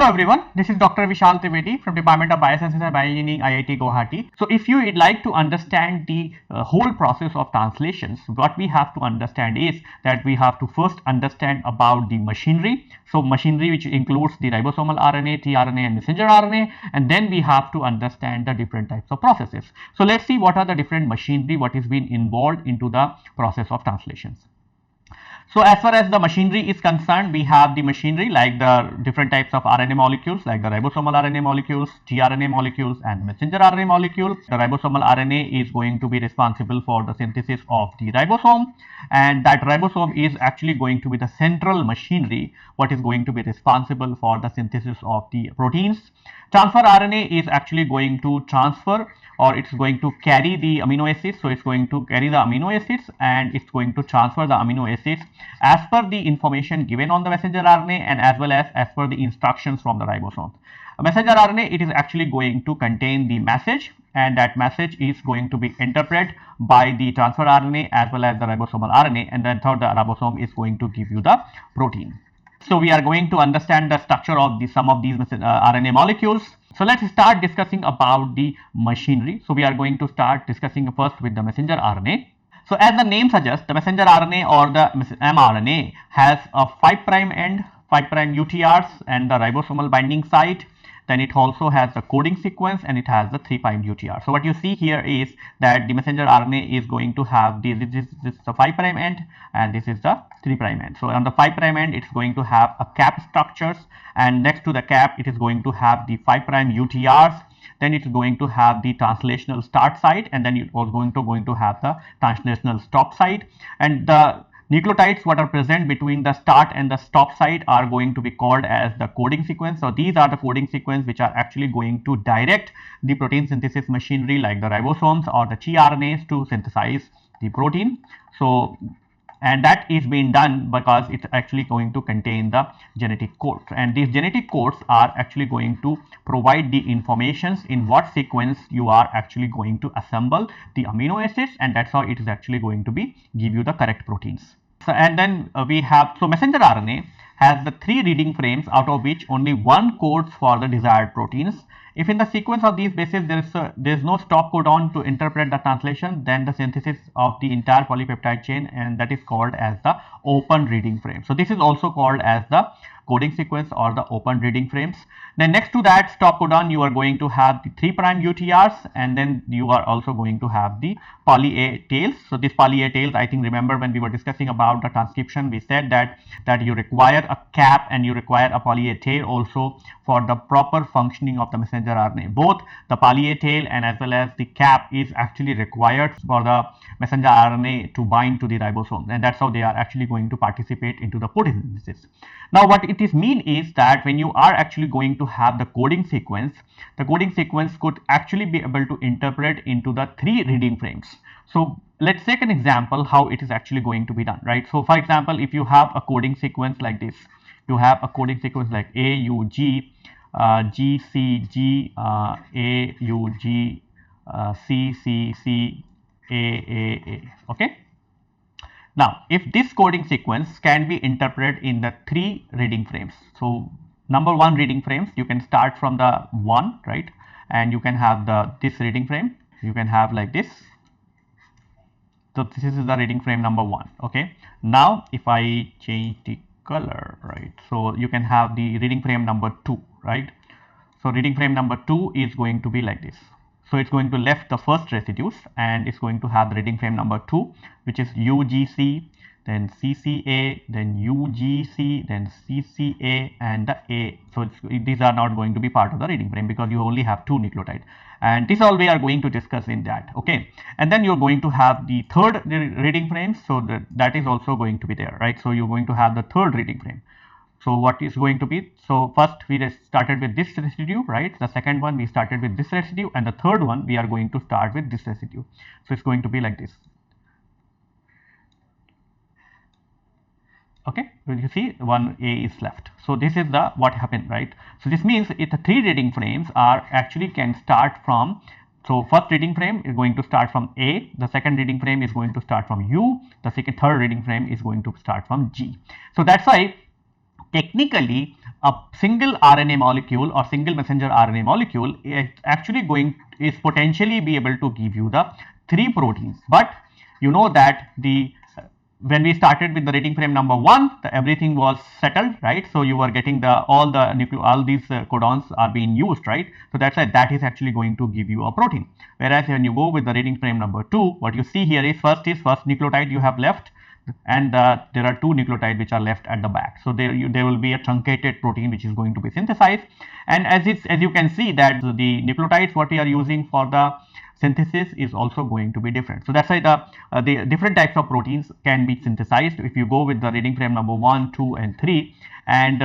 Hello everyone, this is Dr. Vishal Trivedi from Department of Biosciences and Bioengineering, IIT Guwahati. So if you would like to understand the whole process of translations, what we have to understand is that we have to first understand about the machinery. So machinery which includes the ribosomal RNA, tRNA and messenger RNA, and then we have to understand the different types of processes. So let's see what are the different machinery, what is being involved into the process of translations. So as far as the machinery is concerned, we have the machinery like the different types of RNA molecules like the ribosomal RNA molecules, tRNA molecules and messenger RNA molecule. The ribosomal RNA is going to be responsible for the synthesis of the ribosome, and that ribosome is actually going to be the central machinery what is going to be responsible for the synthesis of the proteins. Transfer RNA is actually going to transfer, or it's going to carry the amino acids. So it's going to carry the amino acids and it's going to transfer the amino acids as per the information given on the messenger RNA and as well as per the instructions from the ribosome. A messenger RNA, it is actually going to contain the message, and that message is going to be interpreted by the transfer RNA as well as the ribosomal RNA, and then third the ribosome is going to give you the protein. So we are going to understand the structure of some of these RNA molecules. So let's start discussing about the machinery. So we are going to start discussing first with the messenger RNA. So as the name suggests, the messenger RNA or the mRNA has a 5' end, 5' UTRs and the ribosomal binding site. Then it also has the coding sequence and it has the 3' UTR. So what you see here is that the messenger RNA is going to have this is the 5' end and this is the 3' end. So on the 5' end it's going to have a cap structures, and next to the cap it is going to have the 5' UTRs. Then it's going to have the translational start site, and then it was going to have the translational stop site, and the nucleotides what are present between the start and the stop site are going to be called as the coding sequence. So these are the coding sequence which are actually going to direct the protein synthesis machinery like the ribosomes or the tRNAs to synthesize the protein. So and that is being done because it's actually going to contain the genetic codes, and these genetic codes are actually going to provide the informations in what sequence you are actually going to assemble the amino acids, and that's how it is actually going to be give you the correct proteins. So and then we have, so messenger RNA has the 3 reading frames out of which only one codes for the desired proteins. If in the sequence of these bases there is no stop codon to interpret the translation, then the synthesis of the entire polypeptide chain, and that is called as the open reading frame. So this is also called as the coding sequence or the open reading frames. Then next to that stop codon you are going to have the 3' UTRs, and then you are also going to have the poly A tails. So this poly A tails, I think remember when we were discussing about the transcription, we said that you require a cap and you require a poly A tail also for the proper functioning of the messenger RNA. Both the poly A tail and as well as the cap is actually required for the messenger RNA to bind to the ribosome, and that's how they are actually going to participate into the protein synthesis. Now what it is mean is that when you are actually going to have the coding sequence, the coding sequence could actually be able to interpret into the 3 reading frames. So let's take an example how it is actually going to be done, right? So for example, if you have a coding sequence like this, you have a coding sequence like A U G, G C G, A U G, C C C, A. Okay. Now, if this coding sequence can be interpreted in the 3 reading frames, so number 1 reading frames, you can start from the 1, right? And you can have this reading frame, you can have like this. So this is the reading frame number 1. Okay. Now, if I change the color, right? So you can have the reading frame number 2, right? So reading frame number 2 is going to be like this. So it's going to left the first residues and it's going to have the reading frame number 2, which is UGC, then CCA, then UGC, then CCA and the A. So these are not going to be part of the reading frame because you only have 2 nucleotides, and this all we are going to discuss in that. Okay, and then you're going to have the third reading frame, so that is also going to be there, right? So you're going to have the third reading frame. So what is going to be, so first we started with this residue, right? The second one we started with this residue, and the third one we are going to start with this residue. So it's going to be like this. Okay, well, you see 1A is left. So this is the what happened, right? So this means the 3 reading frames are actually can start from, so first reading frame is going to start from A, the second reading frame is going to start from U, the third reading frame is going to start from G. So that's why technically a single RNA molecule or single messenger RNA molecule is actually is potentially be able to give you the 3 proteins. But you know that when we started with the reading frame number 1, everything was settled, right? So you were getting all these codons are being used, right? So that's why that is actually going to give you a protein. Whereas when you go with the reading frame number 2, what you see here is first nucleotide you have left, and there are 2 nucleotides which are left at the back. So there will be a truncated protein which is going to be synthesized. And as you can see that the nucleotides what we are using for the synthesis is also going to be different. So that's why the different types of proteins can be synthesized if you go with the reading frame number 1, 2 and 3. And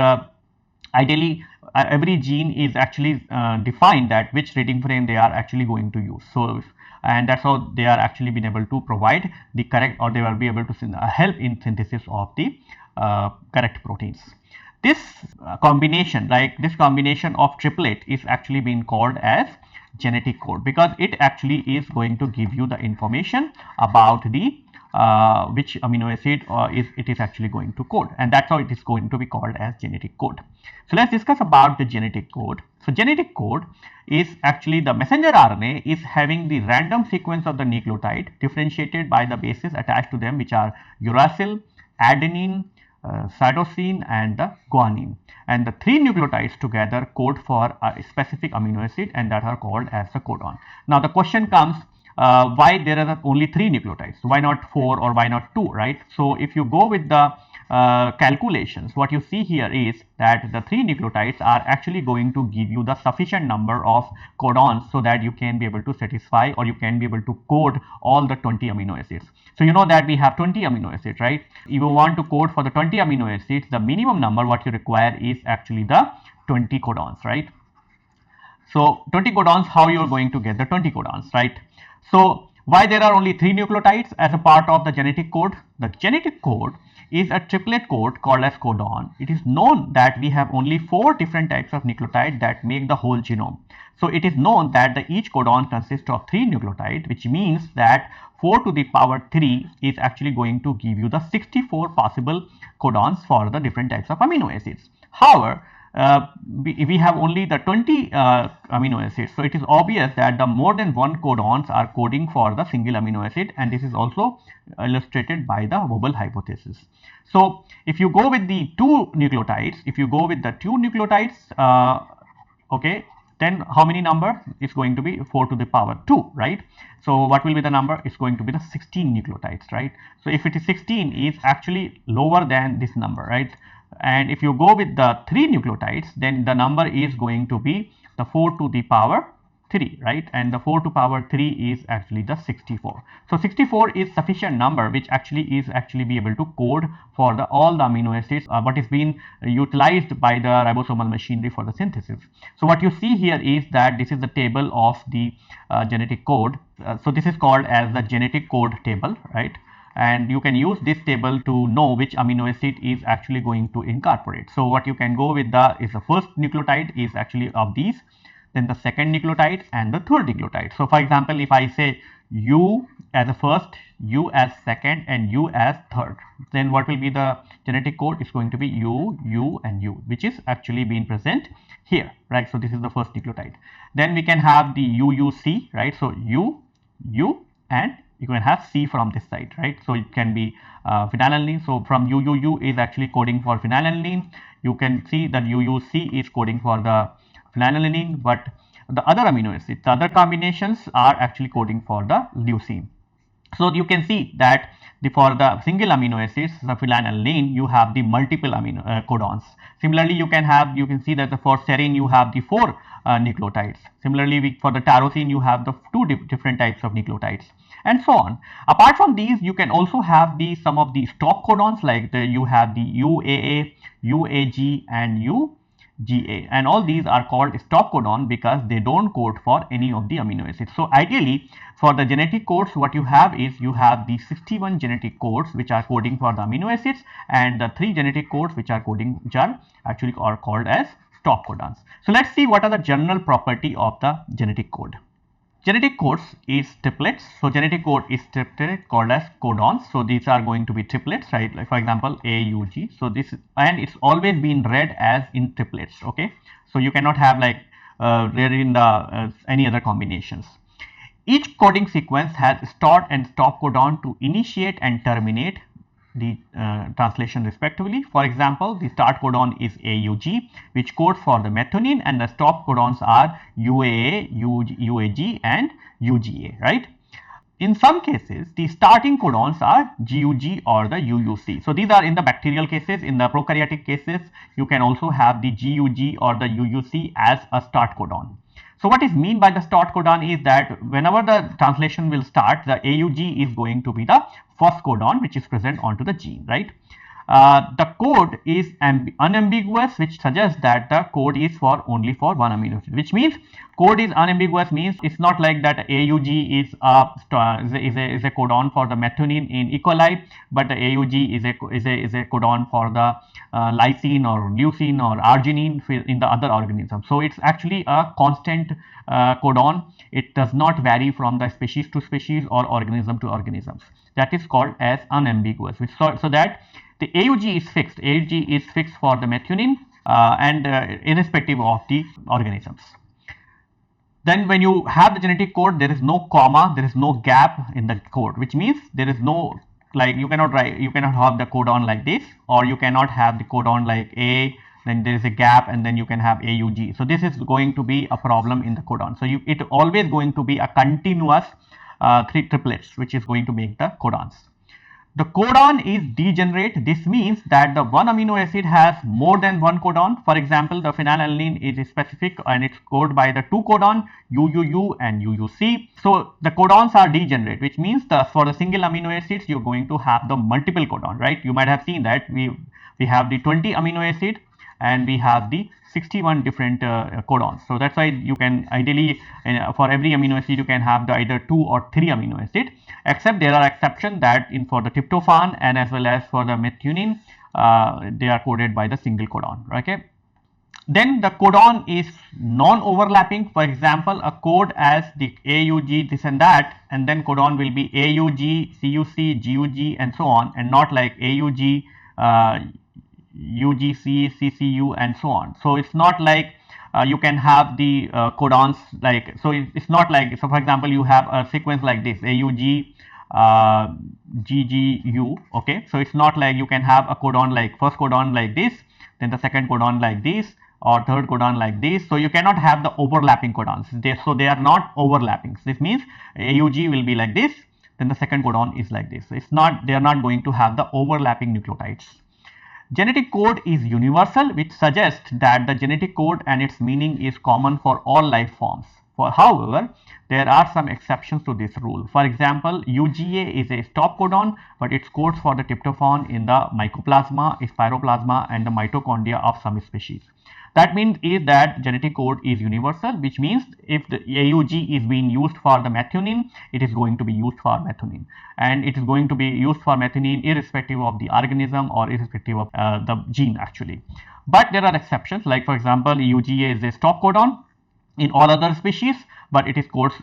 ideally every gene is actually defined that which reading frame they are actually going to use. So and that's how they are actually been able to provide the correct, or they will be able to help in synthesis of the correct proteins. This combination, like this combination of triplet, is actually being called as genetic code, because it actually is going to give you the information about the which amino acid it is actually going to code, and that's how it is going to be called as genetic code. So let's discuss about the genetic code. So genetic code is actually the messenger RNA is having the random sequence of the nucleotide differentiated by the bases attached to them, which are uracil, adenine, cytosine and the guanine, and the 3 nucleotides together code for a specific amino acid, and that are called as the codon. Now the question comes, why there are only 3 nucleotides? Why not 4 or why not 2, right? So if you go with the calculations, what you see here is that the 3 nucleotides are actually going to give you the sufficient number of codons so that you can be able to satisfy, or you can be able to code all the 20 amino acids. So you know that we have 20 amino acids, right? If you want to code for the 20 amino acids, the minimum number what you require is actually the 20 codons, right? So 20 codons, how you are going to get the 20 codons, right? So why there are only 3 nucleotides as a part of the genetic code? The genetic code is a triplet code called as codon. It is known that we have only 4 different types of nucleotide that make the whole genome. So it is known that each codon consists of 3 nucleotides, which means that 4 to the power 3 is actually going to give you the 64 possible codons for the different types of amino acids. However, we have only the 20 amino acids, so it is obvious that the more than 1 codons are coding for the single amino acid, and this is also illustrated by the Wobble hypothesis. So if you go with the 2 nucleotides, okay, then how many number is going to be 4 to the power 2, right? So what will be the number? It's going to be the 16 nucleotides, right? So if it is 16, is actually lower than this number, right? And if you go with the 3 nucleotides, then the number is going to be the 4 to the power 3, right? And the 4 to power 3 is actually the 64. So 64 is sufficient number which actually be able to code for all the amino acids what is being utilized by the ribosomal machinery for the synthesis. So what you see here is that this is the table of the genetic code. So this is called as the genetic code table, right? And you can use this table to know which amino acid is actually going to incorporate. So what you can go with is the first nucleotide is actually of these, then the second nucleotide and the third nucleotide. So for example, if I say U as a first, U as second and U as third, then what will be the genetic code? Is going to be U, U and U, which is actually being present here, right? So this is the first nucleotide. Then we can have the UUC, right? So U, U and you can have C from this side, right? So it can be phenylalanine. So from UUU is actually coding for phenylalanine. You can see that UUC is coding for the phenylalanine, but the other amino acids, the other combinations are actually coding for the leucine. So you can see that for the single amino acids, the phenylalanine, you have the multiple amino codons. Similarly, you can see that for serine you have the 4 nucleotides. Similarly, for the tyrosine you have the 2 different types of nucleotides, and so on. Apart from these, you can also have some of the stop codons, like you have the UAA, UAG and UGA, and all these are called stop codon because they don't code for any of the amino acids. So ideally, for the genetic codes, what you have is you have the 61 genetic codes which are coding for the amino acids, and the 3 genetic codes which are actually called as stop codons. So let's see what are the general property of the genetic code. Genetic codes is triplets. So genetic code is triplet called as codons. So these are going to be triplets, right? Like for example, AUG. So this, and it's always been read as in triplets. Okay. So you cannot have like read in the any other combinations. Each coding sequence has start and stop codon to initiate and terminate the translation respectively. For example, the start codon is AUG, which codes for the methionine, and the stop codons are UAA, UAG and UGA, right? In some cases, the starting codons are GUG or the UUC. So these are in the bacterial cases. In the prokaryotic cases, you can also have the GUG or the UUC as a start codon. So what is mean by the start codon is that whenever the translation will start, the AUG is going to be the first codon which is present onto the gene, right? The code is unambiguous, which suggests that the code is for only for one amino acid, which means code is unambiguous means it's not like that AUG is a codon for the methionine in E. coli, but the AUG is a codon for the lysine or leucine or arginine in the other organisms. So it's actually a constant codon. It does not vary from the species to species or organism to organisms. That is called as unambiguous. So that the AUG is fixed. AUG is fixed for the methionine and irrespective of the organisms. Then when you have the genetic code, there is no comma, there is no gap in the code, which means there is no, like you cannot have the codon like this, or you cannot have the codon like A, then there is a gap, and then you can have AUG. So this is going to be a problem in the codon. So it always going to be a continuous three triplets, which is going to make the codons. The codon is degenerate. This means that the one amino acid has more than one codon. For example, the phenylalanine is specific and it's coded by the two codon UUU and UUC. So the codons are degenerate, which means for the single amino acids you're going to have the multiple codon, right? You might have seen that we have the 20 amino acid and we have the 61 different codons. So that's why you can ideally for every amino acid you can have the either 2 or 3 amino acid, except there are exceptions that for the tryptophan and as well as for the methionine they are coded by the single codon. Okay. Then the codon is non-overlapping. For example, a code as the AUG this and that, and then codon will be AUG, CUC, GUG and so on, and not like AUG, UGC, CCU and so on. So it's not like you can have the codons like, so it's not like, so for example you have a sequence like this AUG, GGU, okay. So it's not like you can have a codon like first codon like this, then the second codon like this, or third codon like this. So you cannot have the overlapping codons. So they are not overlapping. This means AUG will be like this, then the second codon is like this. So it's not, they are not going to have the overlapping nucleotides. Genetic code is universal, which suggests that the genetic code and its meaning is common for all life forms. However, there are some exceptions to this rule. For example, UGA is a stop codon, but it codes for the tryptophan in the mycoplasma, spiroplasma and the mitochondria of some species. That means is that genetic code is universal, which means if the AUG is being used for the methionine, it is going to be used for methionine, and it is going to be used for methionine irrespective of the organism or irrespective of the gene actually. But there are exceptions, like for example, UGA is a stop codon in all other species, but it codes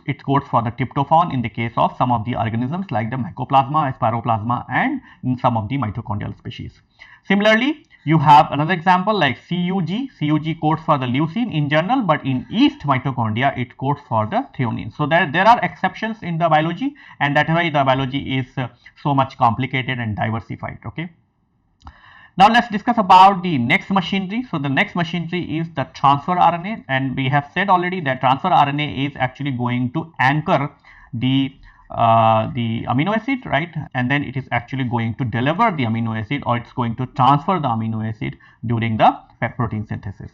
for the tryptophan in the case of some of the organisms like the mycoplasma, spiroplasma and in some of the mitochondrial species. Similarly, you have another example like CUG. CUG codes for the leucine in general, but in yeast mitochondria it codes for the threonine. So there are exceptions in the biology, and that is why the biology is so much complicated and diversified. Okay. Now let's discuss about the next machinery. So the next machinery is the transfer RNA, and we have said already that transfer RNA is actually going to anchor the amino acid, right? And then it is actually going to deliver the amino acid, or it's going to transfer the amino acid during the protein synthesis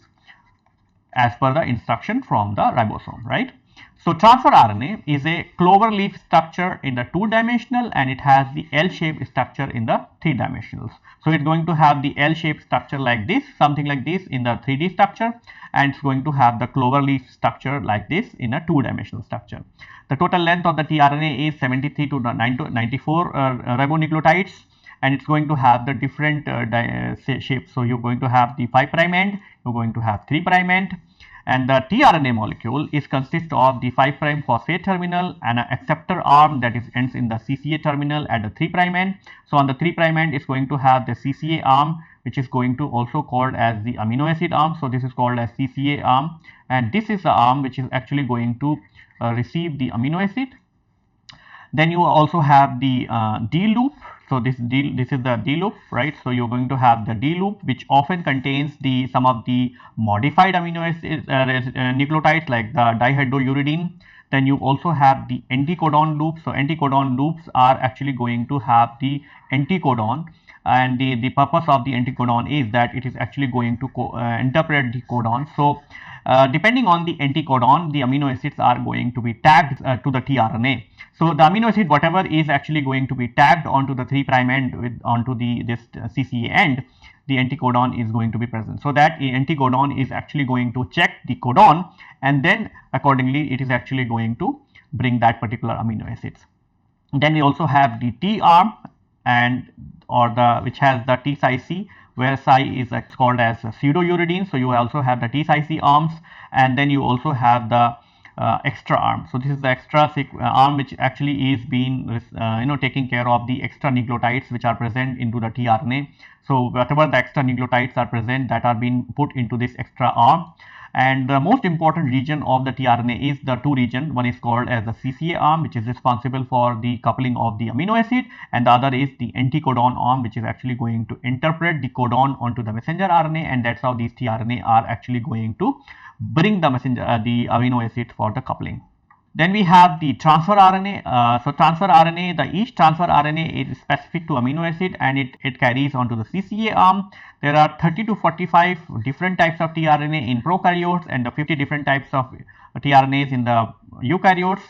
as per the instruction from the ribosome, right? So transfer RNA is a clover leaf structure in the 2-dimensional, and it has the L-shaped structure in the 3-dimensionals. So it's going to have the L-shaped structure like this, something like this in the 3D structure, and it's going to have the clover leaf structure like this in a 2-dimensional structure. The total length of the tRNA is 73 to 94 ribonucleotides, and it's going to have the different shapes. So you're going to have the 5' end, you're going to have 3' end, And the tRNA molecule is consist of the 5' phosphate terminal and an acceptor arm that is ends in the CCA terminal at the 3' end. So on the 3' end is going to have the CCA arm, which is going to also called as the amino acid arm. So this is called as CCA arm, and this is the arm which is actually going to receive the amino acid. Then you also have the D loop. So this is the D loop, right? So you're going to have the D loop, which often contains the some of the modified amino acid nucleotides like the dihydrouridine. Then you also have the anticodon loop. So anticodon loops are actually going to have the anticodon, and the purpose of the anticodon is that it is actually going to interpret the codon. So depending on the anticodon, the amino acids are going to be tagged to the tRNA. So the amino acid, whatever is actually going to be tagged onto the 3' end with onto this CCA end, the anticodon is going to be present. So that anticodon is actually going to check the codon, and then accordingly it is actually going to bring that particular amino acids. Then we also have the T arm, and which has the T psi C, where psi is called as pseudouridine. So you also have the T psi C arms, and then you also have the extra arm. So this is the extra arm which actually is being taking care of the extra nucleotides which are present into the tRNA. So whatever the extra nucleotides are present, that are being put into this extra arm. And the most important region of the tRNA is the two region. One is called as the CCA arm, which is responsible for the coupling of the amino acid, and the other is the anticodon arm, which is actually going to interpret the codon onto the messenger RNA, and that's how these tRNA are actually going to bring the the amino acid for the coupling. Then we have the transfer RNA. So transfer RNA, each transfer RNA is specific to amino acid, and it carries onto the CCA arm. There are 30 to 45 different types of tRNA in prokaryotes, and 50 different types of tRNAs in the eukaryotes.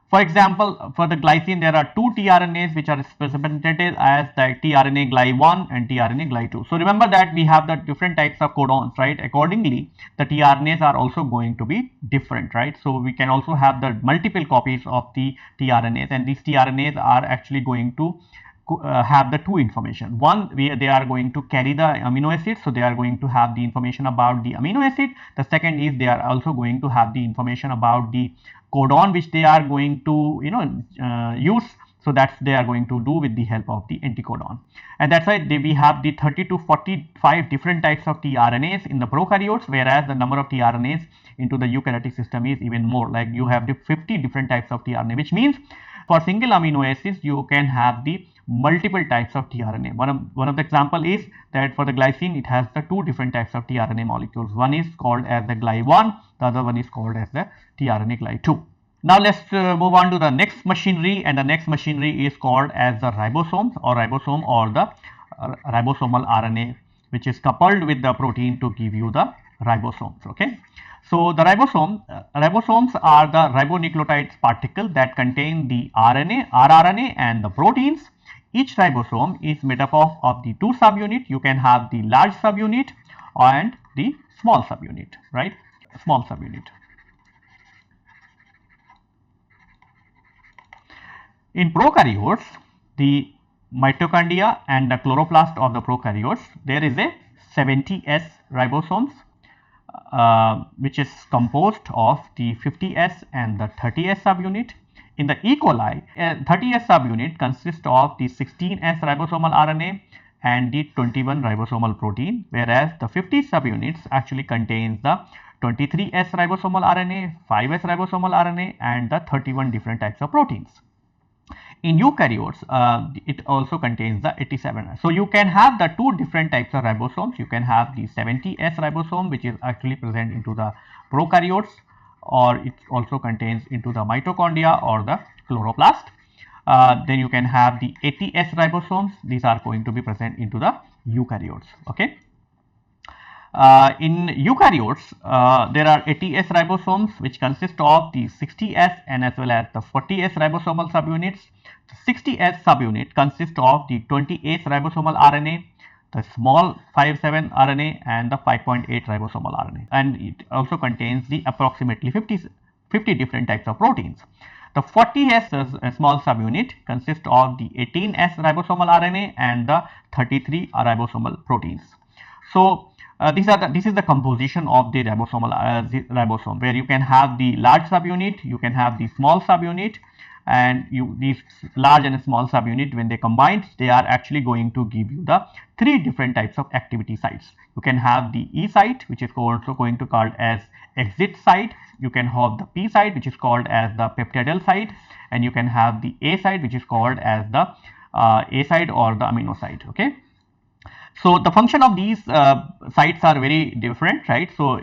For example, for the glycine, there are two tRNAs which are represented as the tRNA gly1 and tRNA gly2. So remember that we have the different types of codons, right? Accordingly, the tRNAs are also going to be different, right? So we can also have the multiple copies of the tRNAs, and these tRNAs are actually going to have the two information. One, they are going to carry the amino acids, so they are going to have the information about the amino acid. The second is they are also going to have the information about the codon which they are going to use. So that's they are going to do with the help of the anticodon, and that's why we have the 30 to 45 different types of tRNAs in the prokaryotes, whereas the number of tRNAs into the eukaryotic system is even more. Like you have the 50 different types of tRNA, which means for single amino acids you can have the multiple types of tRNA. One of the example is that for the glycine, it has the two different types of tRNA molecules. One is called as the gly1, the other one is called as the tRNA gly2. Now let's move on to the next machinery, and the next machinery is called as the ribosome or the ribosomal RNA, which is coupled with the protein to give you the ribosomes. Okay. So the ribosomes are the ribonucleotide particle that contain the RNA, rRNA, and the proteins. Each ribosome is made up of the two subunit. You can have the large subunit and the small subunit, right? Small subunit. In prokaryotes, the mitochondria and the chloroplast of the prokaryotes, there is a 70S ribosomes, which is composed of the 50S and the 30S subunit. In the E. coli, 30S subunit consists of the 16S ribosomal RNA and the 21 ribosomal protein, whereas the 50 subunits actually contains the 23S ribosomal RNA, 5S ribosomal RNA, and the 31 different types of proteins. In eukaryotes, it also contains the 87. So you can have the two different types of ribosomes. You can have the 70S ribosome, which is actually present into the prokaryotes, or it also contains into the mitochondria or the chloroplast. Then you can have the 80S ribosomes. These are going to be present into the eukaryotes. Okay. In eukaryotes, there are 80S ribosomes, which consist of the 60S and as well as the 40S ribosomal subunits. The 60S subunit consists of the 20S ribosomal RNA, the small 5'7" RNA, and the 5.8 ribosomal RNA, and it also contains the approximately 50 different types of proteins. The 40S small subunit consists of the 18S ribosomal RNA and the 33 ribosomal proteins. So this is the composition of the ribosome, where you can have the large subunit, you can have the small subunit, and these large and small subunit, when they combine, they are actually going to give you the three different types of activity sites. You can have the E site, which is also going to called as exit site. You can have the P site, which is called as the peptidal site, and you can have the A site, which is called as the A site or the amino site. Okay. So the function of these sites are very different, right? So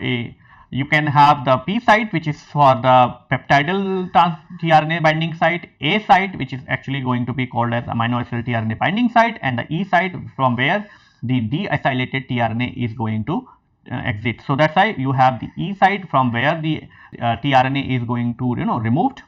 you can have the P site, which is for the peptidal tRNA binding site, A site, which is actually going to be called as amino acid tRNA binding site, and the E site from where the deacylated tRNA is going to exit. So that's why you have the E site from where the tRNA is going to removed.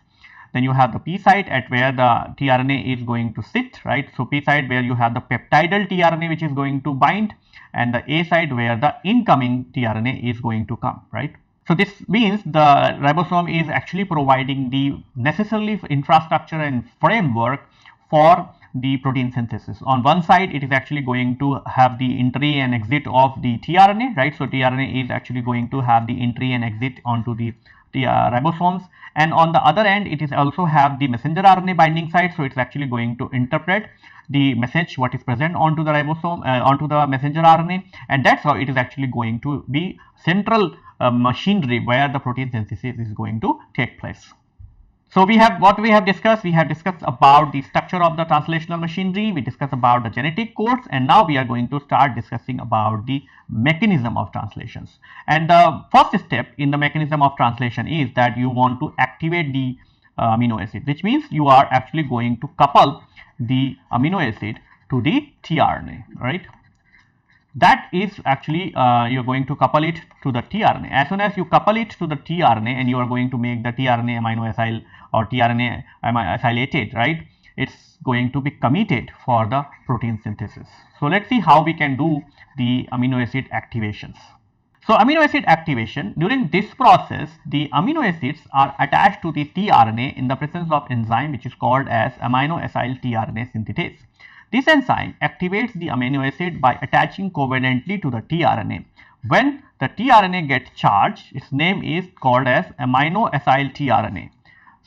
Then you have the P site at where the tRNA is going to sit, right? So P site where you have the peptidal tRNA which is going to bind, and the A site where the incoming tRNA is going to come, right? So this means the ribosome is actually providing the necessary infrastructure and framework for the protein synthesis. On one side, it is actually going to have the entry and exit of the tRNA, right? So tRNA is actually going to have the entry and exit onto the ribosomes, and on the other end it is also have the messenger RNA binding site. So it's actually going to interpret the message what is present onto the ribosome, onto the messenger RNA, and that's how it is actually going to be central machinery where the protein synthesis is going to take place. So we have discussed about the structure of the translational machinery, we discussed about the genetic codes, and now we are going to start discussing about the mechanism of translations. And the first step in the mechanism of translation is that you want to activate the amino acid, which means you are actually going to couple the amino acid to the tRNA, right? That is actually you're going to couple it to the tRNA. As soon as you couple it to the tRNA and you are going to make the tRNA amino acyl or tRNA acylated, right? It's going to be committed for the protein synthesis. So let's see how we can do the amino acid activations. So amino acid activation, during this process, the amino acids are attached to the tRNA in the presence of enzyme which is called as amino acyl tRNA synthetase. This enzyme activates the amino acid by attaching covalently to the tRNA. When the tRNA gets charged, its name is called as amino acyl tRNA.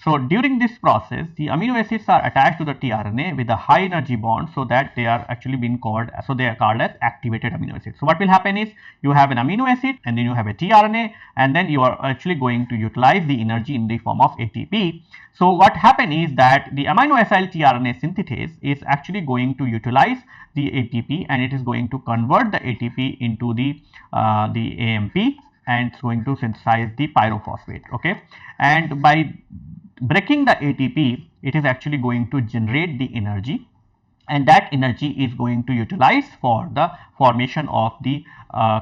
So during this process, the amino acids are attached to the tRNA with a high energy bond, so that they are actually being called, so they are called as activated amino acids. So what will happen is you have an amino acid and then you have a tRNA, and then you are actually going to utilize the energy in the form of ATP. So what happens is that the amino acyl tRNA synthetase is actually going to utilize the ATP, and it is going to convert the ATP into the AMP, and it's going to synthesize the pyrophosphate. Okay, and by breaking the ATP, it is actually going to generate the energy, and that energy is going to utilize for the formation of the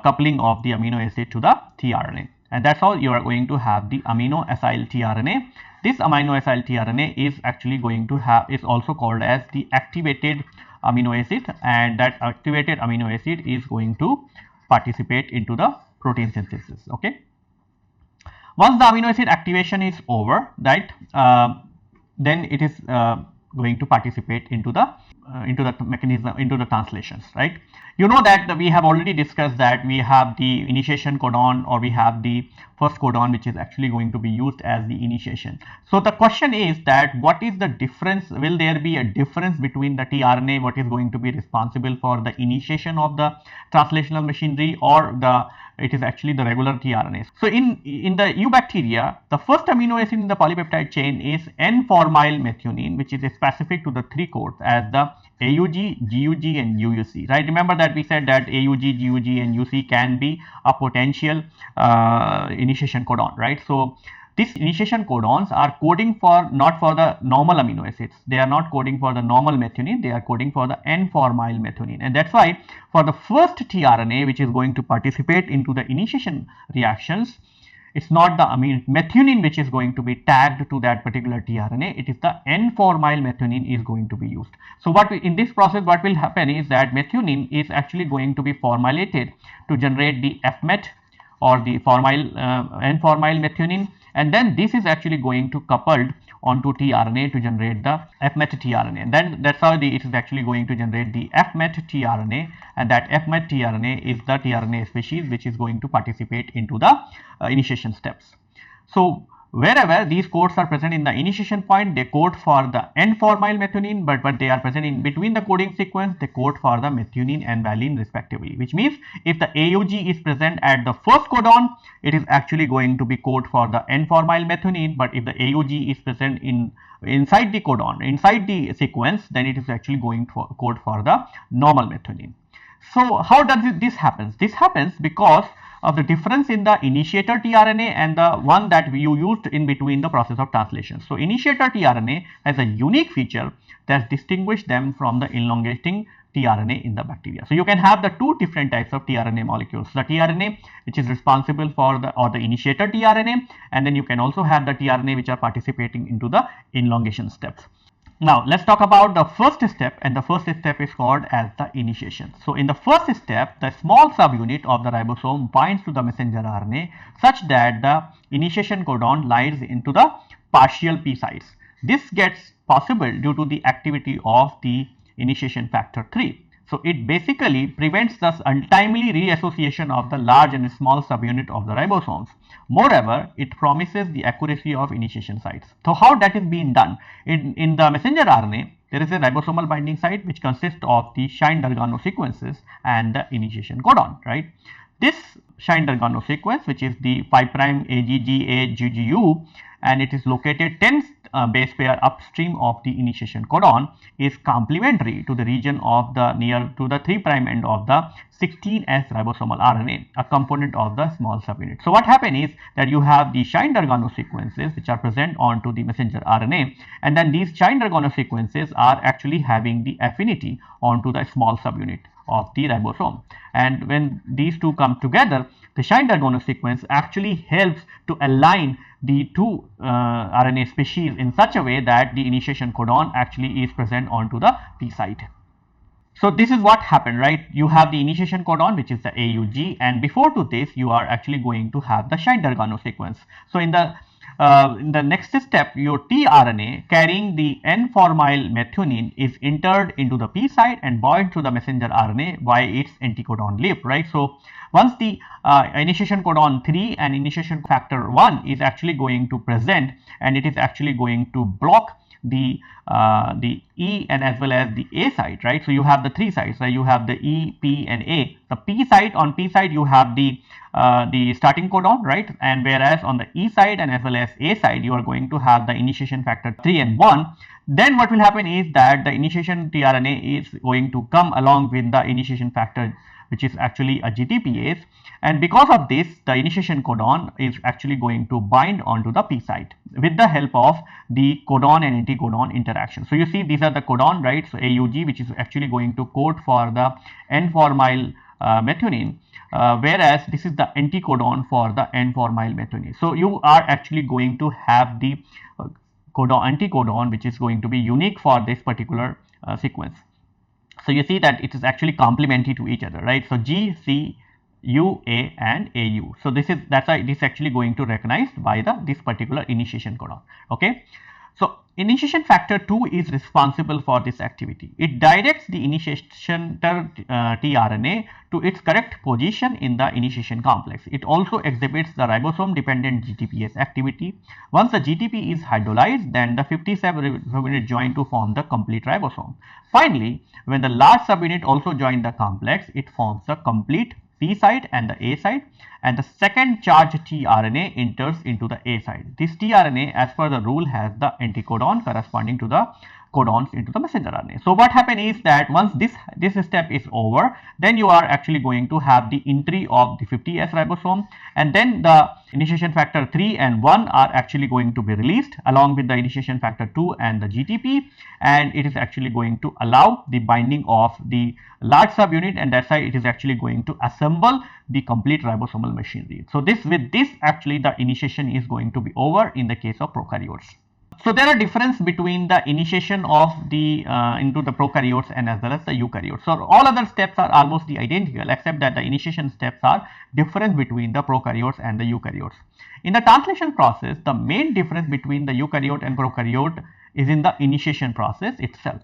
coupling of the amino acid to the tRNA, and that's how you are going to have the amino acyl tRNA. This amino acyl tRNA is actually going to have, is also called as the activated amino acid, and that activated amino acid is going to participate into the protein synthesis. Okay. Once the amino acid activation is over, right, then it is going to participate into the mechanism, into the translations, right? You know that we have already discussed that we have the initiation codon, or we have the first codon, which is actually going to be used as the initiation. So the question is that what is the difference? Will there be a difference between the tRNA, what is going to be responsible for the initiation of the translational machinery, or it is actually the regular tRNAs? So in the eubacteria, the first amino acid in the polypeptide chain is N-formyl methionine, which is specific to the three codes as the AUG, GUG and UUC, right? Remember that we said that AUG, GUG and UC can be a potential initiation codon, right? So these initiation codons are coding for, not for the normal amino acids. They are not coding for the normal methionine, they are coding for the N-formyl methionine, and that's why for the first tRNA which is going to participate into the initiation reactions, it's not the methionine which is going to be tagged to that particular tRNA, it is the N-formyl methionine is going to be used. So in this process what will happen is that methionine is actually going to be formilated to generate the F-met or the N-formyl methionine, and then this is actually going to coupled onto tRNA to generate the fmet tRNA. Then that's how it is actually going to generate the fmet tRNA, and that fmet tRNA is the tRNA species which is going to participate into the initiation steps. So wherever these codes are present in the initiation point, they code for the N-formyl methionine, but they are present in between the coding sequence, they code for the methionine and valine respectively, which means if the AUG is present at the first codon, it is actually going to be code for the N-formyl methionine, but if the AUG is present inside the codon, inside the sequence, then it is actually going to code for the normal methionine. So how does this happen? This happens because of the difference in the initiator tRNA and the one that you used in between the process of translation. So initiator tRNA has a unique feature that distinguishes them from the elongating tRNA in the bacteria. So you can have the two different types of tRNA molecules, the tRNA which is responsible for the initiator tRNA, and then you can also have the tRNA which are participating into the elongation steps. Now let's talk about the first step, and the first step is called as the initiation. So in the first step, the small subunit of the ribosome binds to the messenger RNA such that the initiation codon lies into the partial P sites. This gets possible due to the activity of the initiation factor 3. So it basically prevents the untimely reassociation of the large and small subunit of the ribosomes. Moreover, it promises the accuracy of initiation sites. So how that is being done? In the messenger RNA, there is a ribosomal binding site which consists of the Shine-Dargano sequences and the initiation codon, right? This Shine-Dargano sequence, which is the 5' AGGA-GGU, and it is located 10 base pair upstream of the initiation codon, is complementary to the region of the near to the 3' end of the 16S ribosomal RNA, a component of the small subunit. So what happens is that you have the Shine-Dargano sequences which are present onto the messenger RNA, and then these Shine-Dargano sequences are actually having the affinity onto the small subunit of the ribosome, and when these two come together, the Shine-Dargano sequence actually helps to align the two RNA species in such a way that the initiation codon actually is present onto the P site. So this is what happened, right? You have the initiation codon which is the AUG, and before to this you are actually going to have the Shine-Dargano sequence. So in the next step, your tRNA carrying the N-formyl methionine is entered into the P site and bound to the messenger RNA by its anticodon loop, right? So once the initiation codon 3 and initiation factor 1 is actually going to present, and it is actually going to block the E and as well as the A site, right? So you have the three sites, right? You have the E, P and A. The P site, on P side you have the starting codon, right? And whereas on the E side and as well as A side you are going to have the initiation factor 3 and 1. Then what will happen is that the initiation tRNA is going to come along with the initiation factor, which is actually a GTPase, and because of this the initiation codon is actually going to bind onto the P site with the help of the codon and anticodon interaction. So you see these are the codon, right? So AUG, which is actually going to code for the N-formyl methionine, whereas this is the anticodon for the N-formyl methionine. So you are actually going to have the anticodon which is going to be unique for this particular sequence. So you see that it is actually complementary to each other, right? So G, C, U, A and AU. So that's why it is actually going to recognized by this particular initiation codon. Okay. So initiation factor 2 is responsible for this activity. It directs the initiation tRNA to its correct position in the initiation complex. It also exhibits the ribosome dependent GTPase activity. Once the GTP is hydrolyzed, then the 57 subunit join to form the complete ribosome. Finally, when the large subunit also join the complex, it forms the complete P site and the A site, and the second charged tRNA enters into the A site. This tRNA, as per the rule, has the anticodon corresponding to the codons into the messenger RNA. So what happens is that once this step is over, then you are actually going to have the entry of the 50S ribosome, and then the initiation factor 3 and 1 are actually going to be released along with the initiation factor 2 and the GTP, and it is actually going to allow the binding of the large subunit, and that's why it is actually going to assemble the complete ribosomal machinery. So with this actually the initiation is going to be over in the case of prokaryotes. So there are difference between the initiation of the into the prokaryotes and as well as the eukaryotes. So all other steps are almost the identical, except that the initiation steps are different between the prokaryotes and the eukaryotes. In the translation process, the main difference between the eukaryote and prokaryote is in the initiation process itself.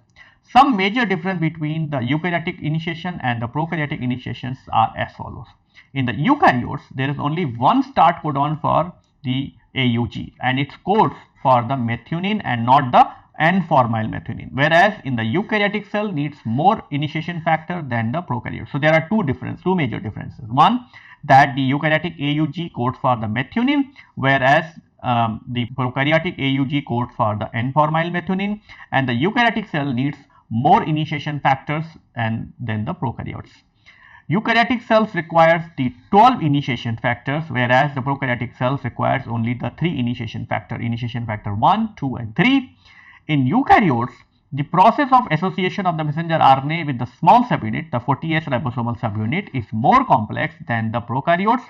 Some major difference between the eukaryotic initiation and the prokaryotic initiations are as follows. In the eukaryotes, there is only one start codon for the AUG, and it codes for the methionine and not the N-formyl methionine, whereas in the eukaryotic cell needs more initiation factor than the prokaryote. So there are two major differences. One, that the eukaryotic AUG codes for the methionine, whereas the prokaryotic AUG codes for the N-formyl methionine, and the eukaryotic cell needs more initiation factors than the prokaryotes. Eukaryotic cells requires the 12 initiation factors, whereas the prokaryotic cells requires only the 3 initiation factor 1, 2 and 3. In eukaryotes, the process of association of the messenger RNA with the small subunit, the 40S ribosomal subunit, is more complex than the prokaryotes.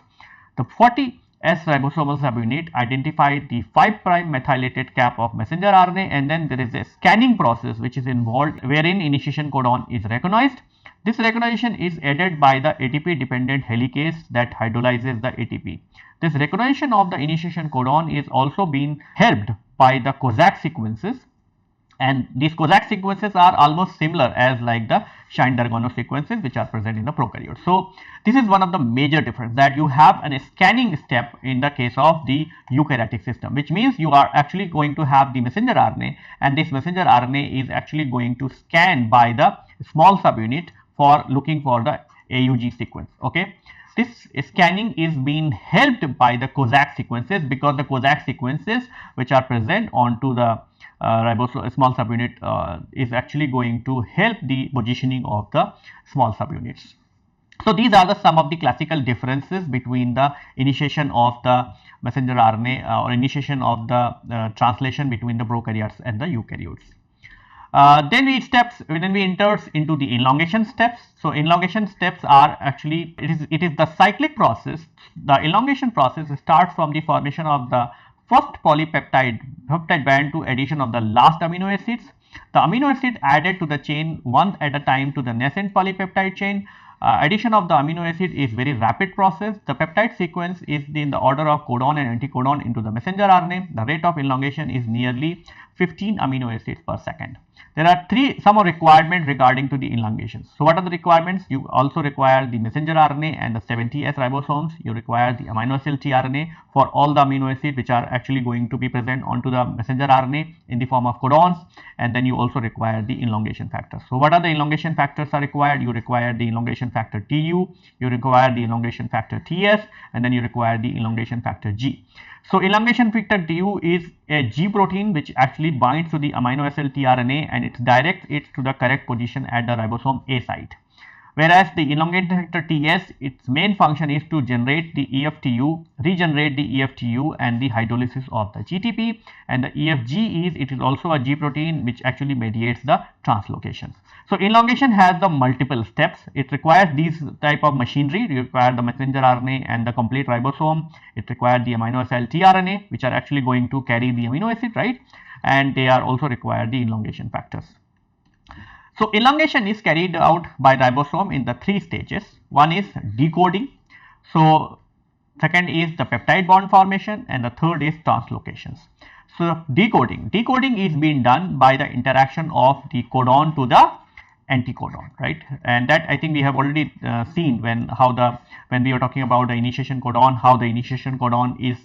The 40S ribosomal subunit identify the 5' methylated cap of messenger RNA, and then there is a scanning process which is involved wherein initiation codon is recognized. This recognition is aided by the ATP dependent helicase that hydrolyzes the ATP. This recognition of the initiation codon is also being helped by the Kozak sequences, and these Kozak sequences are almost similar as like the Shine-Dargano sequences which are present in the prokaryotes. So this is one of the major difference, that you have a scanning step in the case of the eukaryotic system, which means you are actually going to have the messenger RNA, and this messenger RNA is actually going to scan by the small subunit for looking for the AUG sequence. Okay, this scanning is being helped by the Kozak sequences, because the Kozak sequences which are present onto the small subunit is actually going to help the positioning of the small subunits. So these are the some of the classical differences between the initiation of the messenger RNA or initiation of the translation between the prokaryotes and the eukaryotes. Then we enter into the elongation steps. So elongation steps are actually, it is the cyclic process. The elongation process starts from the formation of the first peptide band to addition of the last amino acids. The amino acid added to the chain one at a time to the nascent polypeptide chain. Addition of the amino acid is very rapid process. The peptide sequence is in the order of codon and anticodon into the messenger RNA. The rate of elongation is nearly 15 amino acids per second. There are some requirements regarding to the elongation. So what are the requirements? You also require the messenger RNA and the 70S ribosomes. You require the amino acid tRNA for all the amino acids which are actually going to be present onto the messenger RNA in the form of codons, and then you also require the elongation factors. So what are the elongation factors are required? You require the elongation factor Tu, you require the elongation factor Ts, and then you require the elongation factor G. So elongation factor Tu is a G protein which actually binds to the amino acid tRNA and it directs it to the correct position at the ribosome A site. Whereas the elongation factor Ts, its main function is to generate the EFTU, regenerate the EFTU and the hydrolysis of the GTP, and the EFG it is also a G protein which actually mediates the translocations. So elongation has the multiple steps. It requires these type of machinery. You require the messenger RNA and the complete ribosome. It requires the amino acid tRNA which are actually going to carry the amino acid, right? And they are also require the elongation factors. So elongation is carried out by ribosome in the 3 stages. One is decoding. So second is the peptide bond formation, and the third is translocations. So decoding is being done by the interaction of the codon to the anticodon, right? And that I think we have already seen when we are talking about the initiation codon, how the initiation codon is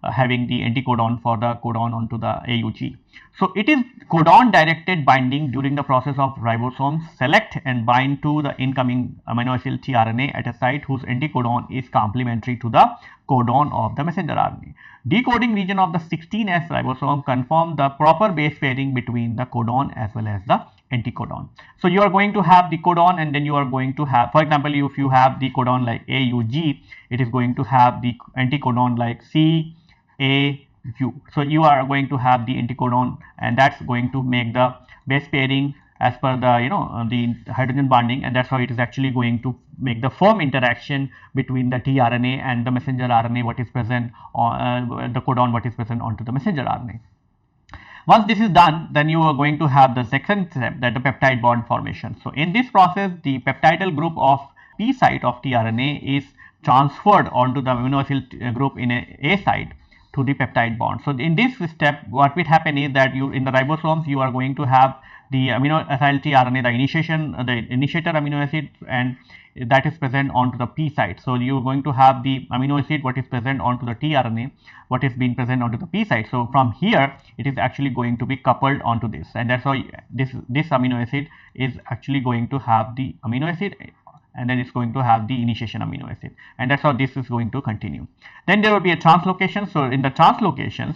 having the anticodon for the codon onto the AUG. So it is codon directed binding during the process of ribosomes select and bind to the incoming amino acid tRNA at a site whose anticodon is complementary to the codon of the messenger RNA. Decoding region of the 16S ribosome confirm the proper base pairing between the codon as well as the anticodon. So you are going to have the codon, and then you are going to have, for example, if you have the codon like AUG, it is going to have the anticodon like CAU. So you are going to have the anticodon, and that's going to make the base pairing as per the the hydrogen bonding, and that's how it is actually going to make the firm interaction between the tRNA and the messenger RNA what is present on the codon what is present onto the messenger RNA. Once this is done, then you are going to have the second step, that the peptide bond formation. So in this process, the peptidal group of P site of tRNA is transferred onto the amino acid group in A site to the peptide bond. So in this step, what will happen is that you in the ribosomes you are going to have the amino acyl tRNA, the initiator amino acid, and that is present onto the P site. So you are going to have the amino acid what is present onto the tRNA, what is being present onto the P site. So from here it is actually going to be coupled onto this, and that's why this amino acid is actually going to have the amino acid, and then it's going to have the initiation amino acid, and that's how this is going to continue. Then there will be a translocation. So in the translocations,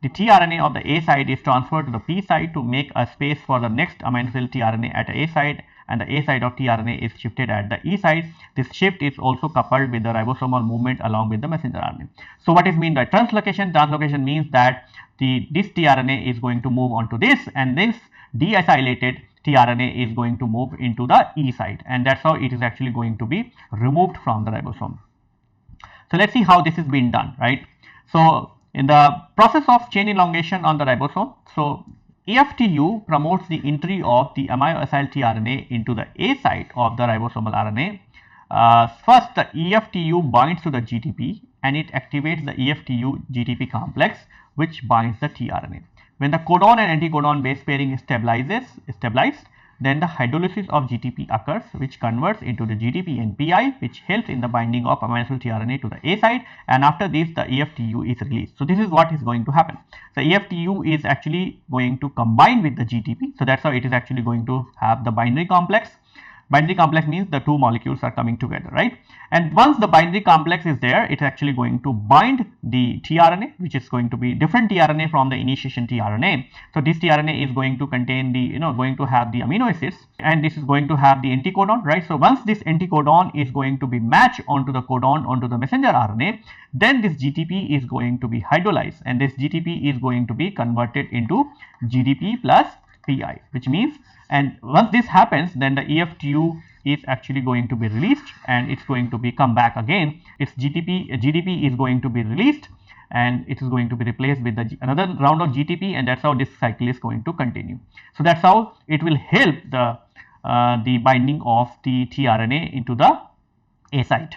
the tRNA of the A site is transferred to the P site to make a space for the next amino acid tRNA at A site, and the A site of tRNA is shifted at the E site. This shift is also coupled with the ribosomal movement along with the messenger RNA. So what is meant by translocation? Translocation means that this tRNA is going to move onto this, and this deacylated tRNA is going to move into the E site, and that's how it is actually going to be removed from the ribosome. So let's see how this is being done, right? So in the process of chain elongation on the ribosome, so EFTU promotes the entry of the amino acyl tRNA into the A site of the ribosomal RNA. First, the EFTU binds to the GTP and it activates the EFTU GTP complex, which binds the tRNA. When the codon and anticodon base pairing is stabilized, then the hydrolysis of GTP occurs, which converts into the GTP and PI, which helps in the binding of amino acyl tRNA to the A site, and after this the EFTU is released. So this is what is going to happen. The EFTU is actually going to combine with the GTP, so that's how it is actually going to have the binary complex. Binary complex means the two molecules are coming together, right? And once the binary complex is there, it's actually going to bind the tRNA, which is going to be different tRNA from the initiation tRNA. So this tRNA is going to contain the, going to have the amino acids, and this is going to have the anticodon, right? So once this anticodon is going to be matched onto the codon, onto the messenger RNA, then this GTP is going to be hydrolyzed, and this GTP is going to be converted into GDP plus PI, which means, and once this happens, then the EFTU is actually going to be released, and it's going to be come back again. Its GDP is going to be released, and it is going to be replaced with another round of GTP, and that's how this cycle is going to continue. So that's how it will help the binding of the tRNA into the A site.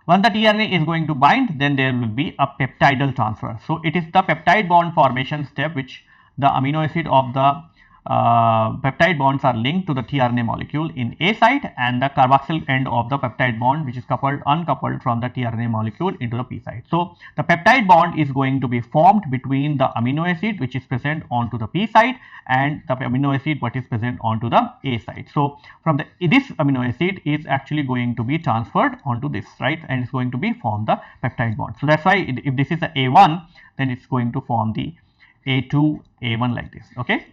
Once the tRNA is going to bind, then there will be a peptidal transfer. So it is the peptide bond formation step, which the amino acid of the peptide bonds are linked to the tRNA molecule in A site, and the carboxyl end of the peptide bond, which is uncoupled from the tRNA molecule, into the P site. So the peptide bond is going to be formed between the amino acid which is present onto the P site and the amino acid what is present onto the A site. So from this amino acid is actually going to be transferred onto this, right, and it's going to be form the peptide bond. So that's why if this is a A1, then it's going to form the A2, A1 like this, okay.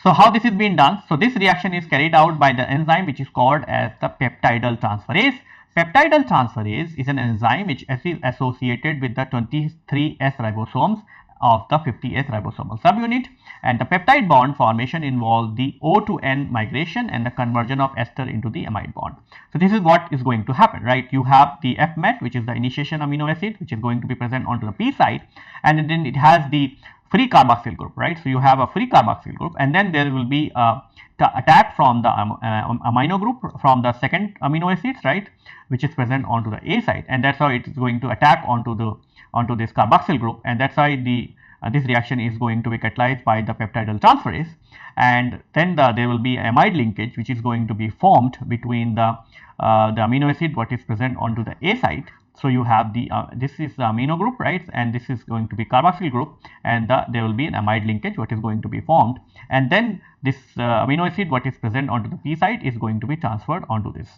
So how this is being done? So this reaction is carried out by the enzyme which is called as the peptidal transferase. Peptidal transferase is an enzyme which is associated with the 23S ribosomes of the 50S ribosomal subunit, and the peptide bond formation involves the O to N migration and the conversion of ester into the amide bond. So this is what is going to happen, right? You have the FMET, which is the initiation amino acid, which is going to be present onto the P site, and then it has the free carboxyl group, right? So you have a free carboxyl group, and then there will be a attack from the amino group from the second amino acids, right, which is present onto the A site, and that's how it is going to attack onto this carboxyl group, and that's why this reaction is going to be catalyzed by the peptidal transferase, and then there will be amide linkage which is going to be formed between the amino acid what is present onto the A site. So you have this is the amino group, right, and this is going to be carboxyl group, and there will be an amide linkage what is going to be formed, and then this amino acid what is present onto the P site is going to be transferred onto this,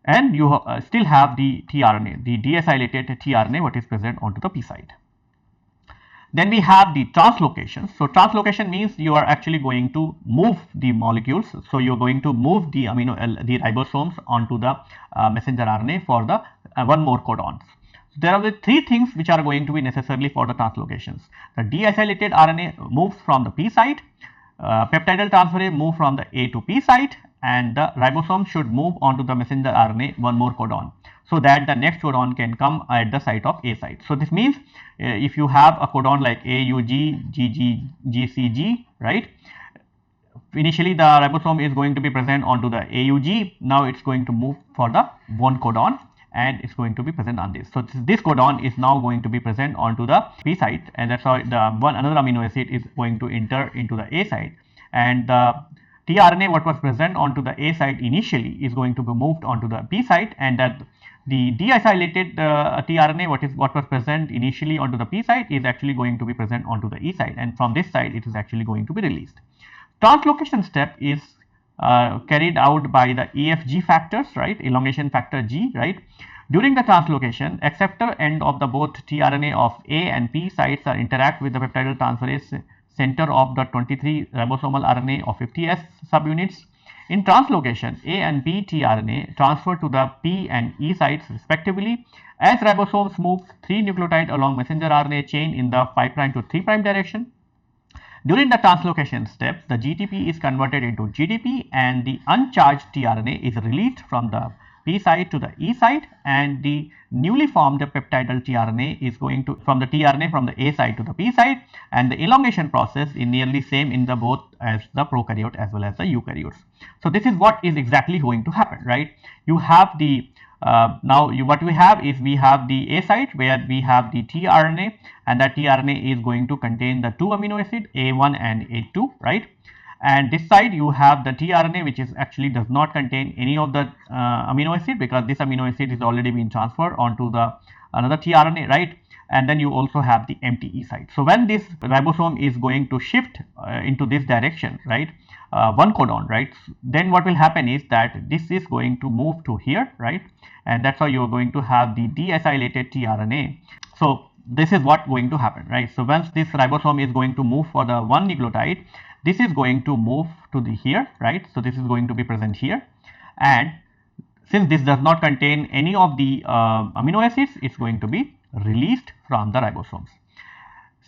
and you still have the tRNA, the deacylated tRNA what is present onto the P site. Then we have the translocation. So translocation means you are actually going to move the molecules. So you are going to move the the ribosomes onto the messenger RNA for the one more codons. So there are the three things which are going to be necessarily for the translocations. The deacylated RNA moves from the P site, peptidal transferase move from the A to P site, and the ribosome should move onto the messenger RNA one more codon. so that the next codon can come at the site of A site. So this means if you have a codon like AUG, GG, GCG, right? Initially the ribosome is going to be present onto the AUG. Now it's going to move for the one codon and it's going to be present on this. So this codon is now going to be present onto the P site, and that's how the another amino acid is going to enter into the A site, and the tRNA what was present onto the A site initially is going to be moved onto the P site, and that the deacylated tRNA what was present initially onto the P site is actually going to be present onto the E site, and from this side it is actually going to be released. Translocation step is carried out by the EFG factors, right? Elongation factor G, right? During the translocation, acceptor end of the both tRNA of A and P sites are interact with the peptidal transferase center of the 23 ribosomal RNA of 50S subunits. In translocation, A and B tRNA transfer to the P and E sites respectively. As ribosomes move 3 nucleotide along messenger RNA chain in the 5' to 3' direction. During the translocation step, the GTP is converted into GDP and the uncharged tRNA is released from the P site to the E site, and the newly formed peptidal tRNA is going to from the tRNA from the A site to the P site, and the elongation process is nearly same in the both as the prokaryote as well as the eukaryotes. So this is what is exactly going to happen, right? You have the what we have is we have the A site where we have the tRNA, and that tRNA is going to contain the two amino acid A1 and A2, right? And this side you have the tRNA which is actually does not contain any of the amino acid, because this amino acid is already been transferred onto the another tRNA, right? And then you also have the empty E site. So when this ribosome is going to shift into this direction, right, one codon, right, then what will happen is that this is going to move to here, right, and that's how you are going to have the deacylated tRNA. So this is what going to happen, right? So once this ribosome is going to move for the one nucleotide, this is going to move to the here, right? So this is going to be present here, and since this does not contain any of the amino acids, it's going to be released from the ribosomes.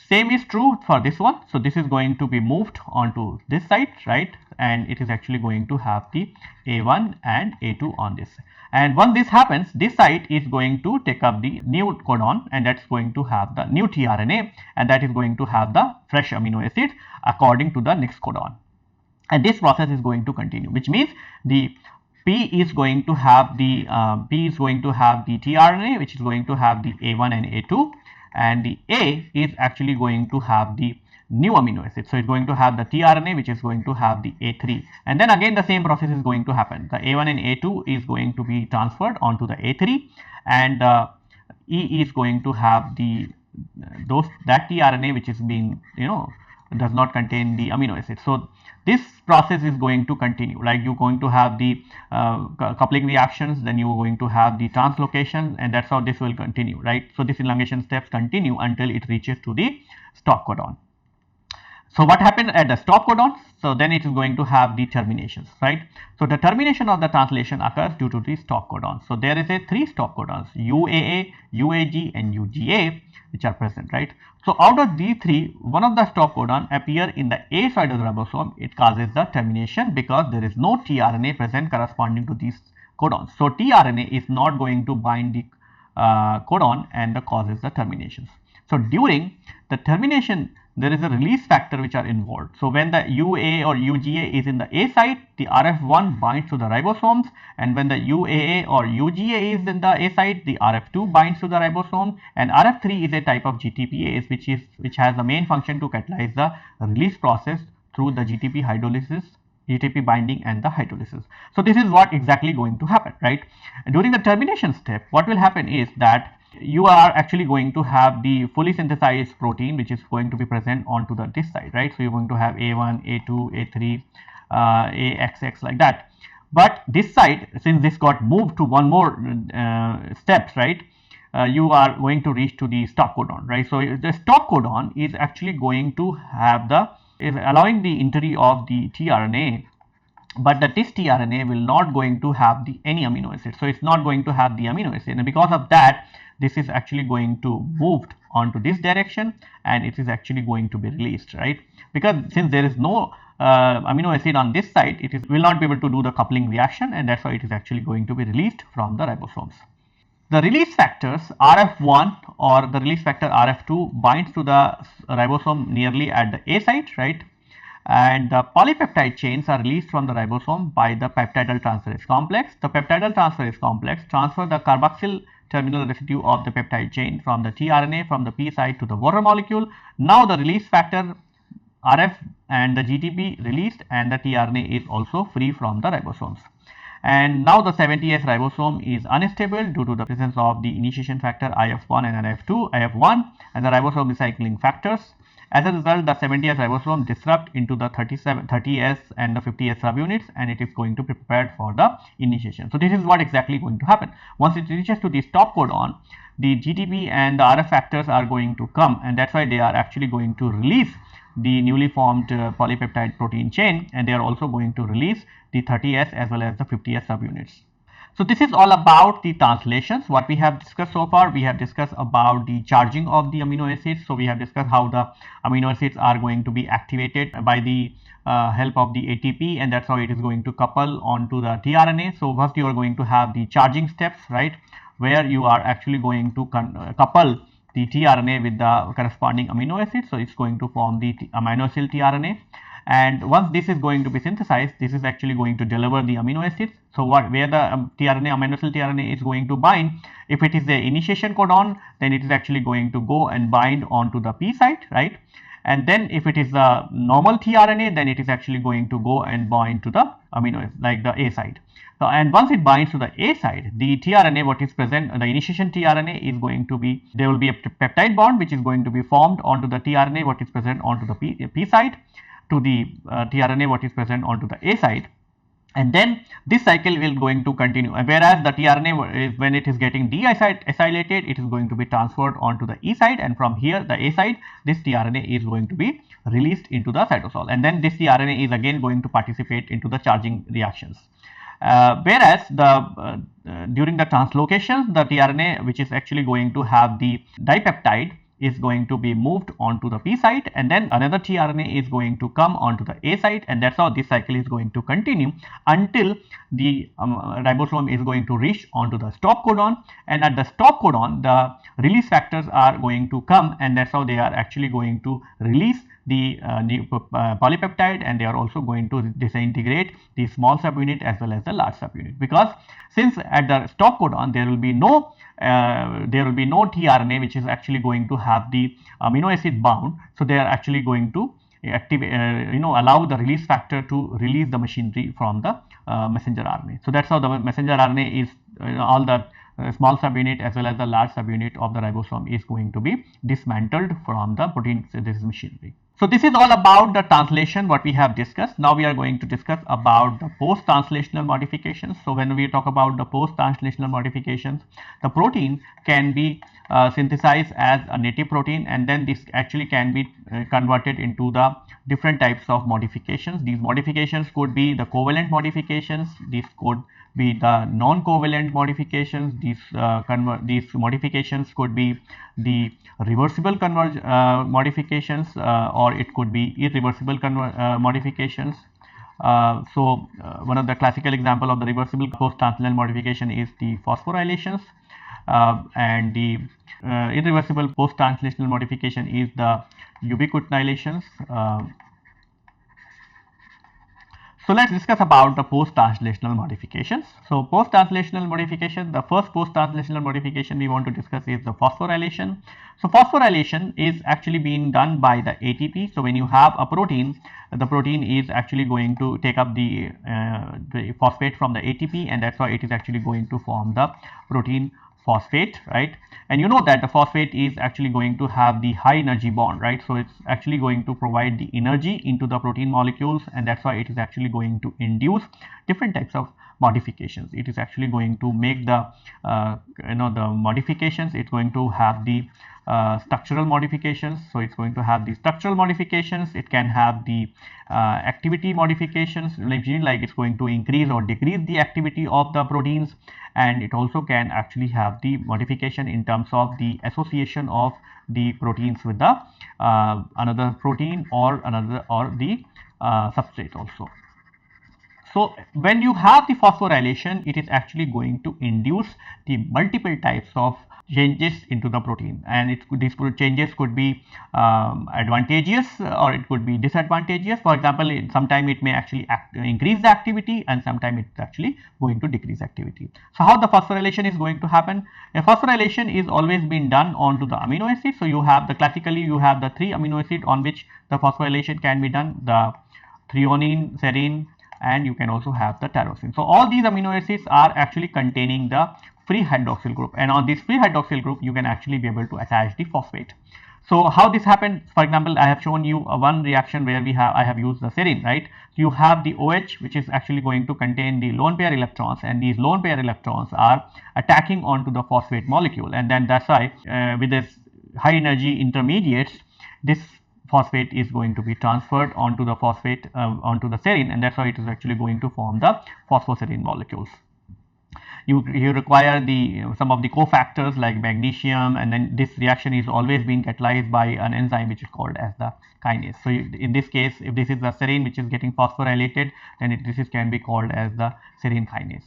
Same is true for this one. So this is going to be moved onto this side, right, and it is actually going to have the A1 and A2 on this. And once this happens, this site is going to take up the new codon, and that's going to have the new tRNA, and that is going to have the fresh amino acid according to the next codon. And this process is going to continue, which means the P is going to have the tRNA, which is going to have the A1 and A2, and the A is actually going to have the new amino acid. So it's going to have the tRNA which is going to have the A3, and then again the same process is going to happen. The A1 and A2 is going to be transferred onto the A3, and E is going to have the that tRNA which is being does not contain the amino acid. So this process is going to continue, like you're going to have the coupling reactions, then you're going to have the translocation, and that's how this will continue, right? So this elongation steps continue until it reaches to the stop codon. So what happens at the stop codon? So then it is going to have the terminations, right? So the termination of the translation occurs due to the stop codon. So there is a 3 stop codons, UAA, UAG and UGA, which are present, right? So out of these 3, one of the stop codon appear in the A side of the ribosome. It causes the termination because there is no tRNA present corresponding to these codons. So tRNA is not going to bind the codon, and the causes the terminations. So during the termination, there is a release factor which are involved. So when the UA or UGA is in the A site, the RF1 binds to the ribosomes, and when the UAA or UGA is in the A site, the RF2 binds to the ribosome, and RF3 is a type of GTPase which has the main function to catalyze the release process through the GTP hydrolysis, GTP binding and the hydrolysis. So this is what exactly going to happen, right? During the termination step, what will happen is that you are actually going to have the fully synthesized protein which is going to be present onto this side, right? So you're going to have A1, A2, A3, AXX like that. But this side, since this got moved to one more steps, right, you are going to reach to the stop codon, right? So the stop codon is actually going to have is allowing the entry of the tRNA, but this tRNA will not going to have any amino acid. So it's not going to have the amino acid, and because of that, this is actually going to moved onto this direction, and it is actually going to be released, right? Because since there is no amino acid on this side, will not be able to do the coupling reaction, and that's why it is actually going to be released from the ribosomes. The release factors RF1 or the release factor RF2 binds to the ribosome nearly at the A site, right? And the polypeptide chains are released from the ribosome by the peptidyl transferase complex. The peptidyl transferase complex transfer the carboxyl terminal residue of the peptide chain from the tRNA from the P site to the water molecule. Now the release factor RF and the GTP released, and the tRNA is also free from the ribosomes. And now the 70S ribosome is unstable due to the presence of the initiation factor IF1 and IF1 and the ribosome recycling factors. As a result, the 70S ribosome disrupt into the 30S and the 50S subunits, and it is going to be prepared for the initiation. So this is what exactly going to happen. Once it reaches to the stop codon, the GTP and the RF factors are going to come, and that's why they are actually going to release the newly formed polypeptide protein chain, and they are also going to release the 30S as well as the 50S subunits. So this is all about the translations. What we have discussed so far, we have discussed about the charging of the amino acids. So we have discussed how the amino acids are going to be activated by the help of the ATP, and that's how it is going to couple onto the tRNA. So first you are going to have the charging steps, right, where you are actually going to couple the tRNA with the corresponding amino acid. So it's going to form the amino acyl tRNA. And once this is going to be synthesized, this is actually going to deliver the amino acids. So where the tRNA, amino acyl tRNA is going to bind, if it is the initiation codon, then it is actually going to go and bind onto the P site, right? And then if it is the normal tRNA, then it is actually going to go and bind to the amino, like the A site. So, and once it binds to the A site, the tRNA what is present, the initiation tRNA is going to be, there will be a peptide bond which is going to be formed onto the tRNA what is present onto the P site, to the tRNA what is present onto the A site, and then this cycle will going to continue. Whereas the tRNA is, when it is getting deacylated, it is going to be transferred onto the E side, and from here the A side, this tRNA is going to be released into the cytosol, and then this tRNA is again going to participate into the charging reactions. Whereas the during the translocation, the tRNA which is actually going to have the dipeptide is going to be moved onto the P site, and then another tRNA is going to come onto the A site, and that's how this cycle is going to continue until the ribosome is going to reach onto the stop codon, and at the stop codon the release factors are going to come, and that's how they are actually going to release the new polypeptide, and they are also going to disintegrate the small subunit as well as the large subunit, because since at the stop codon there will be no tRNA which is actually going to have the amino acid bound, so they are actually going to activate, allow the release factor to release the machinery from the messenger RNA. So that's how the messenger RNA is, all the small subunit as well as the large subunit of the ribosome is going to be dismantled from the protein synthesis machinery. So this is all about the translation what we have discussed. Now we are going to discuss about the post-translational modifications. So when we talk about the post-translational modifications, the protein can be synthesized as a native protein, and then this actually can be converted into the different types of modifications. These modifications could be the covalent modifications, these could be the non-covalent modifications, these modifications could be the reversible modifications, or it could be irreversible modifications. One of the classical example of the reversible post-translational modification is the phosphorylations, and the irreversible post-translational modification is the ubiquitinations. So let's discuss about the post-translational modifications. So post-translational modification, the first post-translational modification we want to discuss is the phosphorylation. So phosphorylation is actually being done by the ATP. So when you have a protein, the protein is actually going to take up the phosphate from the ATP, and that's why it is actually going to form the protein phosphate, right? And you know that the phosphate is actually going to have the high energy bond, right? So it's actually going to provide the energy into the protein molecules, and that's why it is actually going to induce different types of modifications. It is actually going to make the the modifications. It's going to have the structural modifications. So it's going to have the structural modifications. It can have the activity modifications, like it's going to increase or decrease the activity of the proteins, and it also can actually have the modification in terms of the association of the proteins with the another protein or the substrate also. So when you have the phosphorylation, it is actually going to induce the multiple types of changes into the protein, and these changes could be advantageous or it could be disadvantageous. For example, sometime it may actually increase the activity, and sometime it's actually going to decrease activity. So how the phosphorylation is going to happen? A phosphorylation is always been done onto the amino acid. So you have classically you have the 3 amino acid on which the phosphorylation can be done: the threonine, serine, and you can also have the tyrosine. So all these amino acids are actually containing the free hydroxyl group, and on this free hydroxyl group you can actually be able to attach the phosphate. So how this happened? For example, I have shown you one reaction where I have used the serine, right? So you have the OH, which is actually going to contain the lone pair electrons, and these lone pair electrons are attacking onto the phosphate molecule, and then that's why with this high energy intermediates, this phosphate is going to be transferred onto the phosphate onto the serine, and that's why it is actually going to form the phosphoserine molecules. You require some of the cofactors like magnesium, and then this reaction is always being catalyzed by an enzyme which is called as the kinase. So in this case, if this is the serine which is getting phosphorylated, then this can be called as the serine kinase.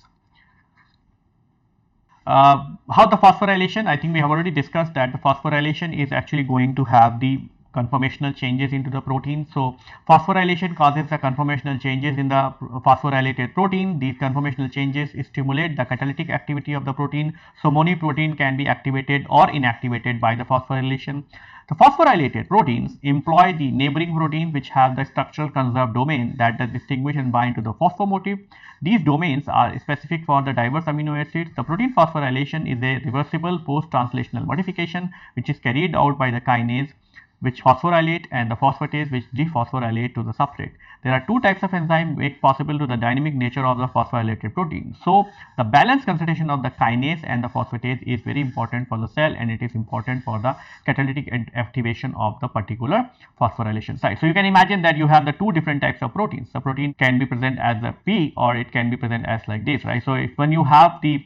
How the phosphorylation? I think we have already discussed that the phosphorylation is actually going to have the conformational changes into the protein. So phosphorylation causes the conformational changes in the phosphorylated protein. These conformational changes stimulate the catalytic activity of the protein. So many protein can be activated or inactivated by the phosphorylation. The phosphorylated proteins employ the neighboring proteins which have the structural conserved domain that distinguish and bind to the phosphomotif. These domains are specific for the diverse amino acids. The protein phosphorylation is a reversible post-translational modification which is carried out by the kinase which phosphorylate and the phosphatase which dephosphorylate to the substrate. There are two types of enzyme make possible to the dynamic nature of the phosphorylated protein. So the balanced concentration of the kinase and the phosphatase is very important for the cell, and it is important for the catalytic activation of the particular phosphorylation site. So you can imagine that you have the two different types of proteins. The protein can be present as a P or it can be present as like this, right? So when you have the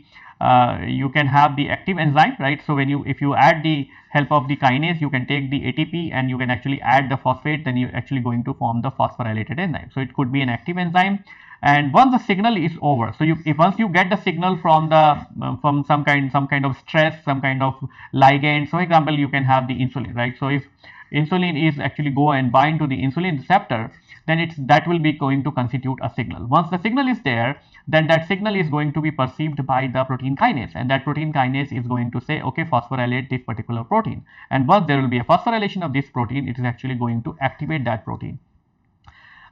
you can have the active enzyme, right? So if you add the help of the kinase, you can take the ATP and you can actually add the phosphate, then you're actually going to form the phosphorylated enzyme. So it could be an active enzyme, and once the signal is over, so once you get the signal from some kind of stress, some kind of ligand. So for example, you can have the insulin, right? So if insulin is actually go and bind to the insulin receptor, then that will be going to constitute a signal. Once the signal is there, then that signal is going to be perceived by the protein kinase, and that protein kinase is going to say, okay, phosphorylate this particular protein, and once there will be a phosphorylation of this protein, it is actually going to activate that protein.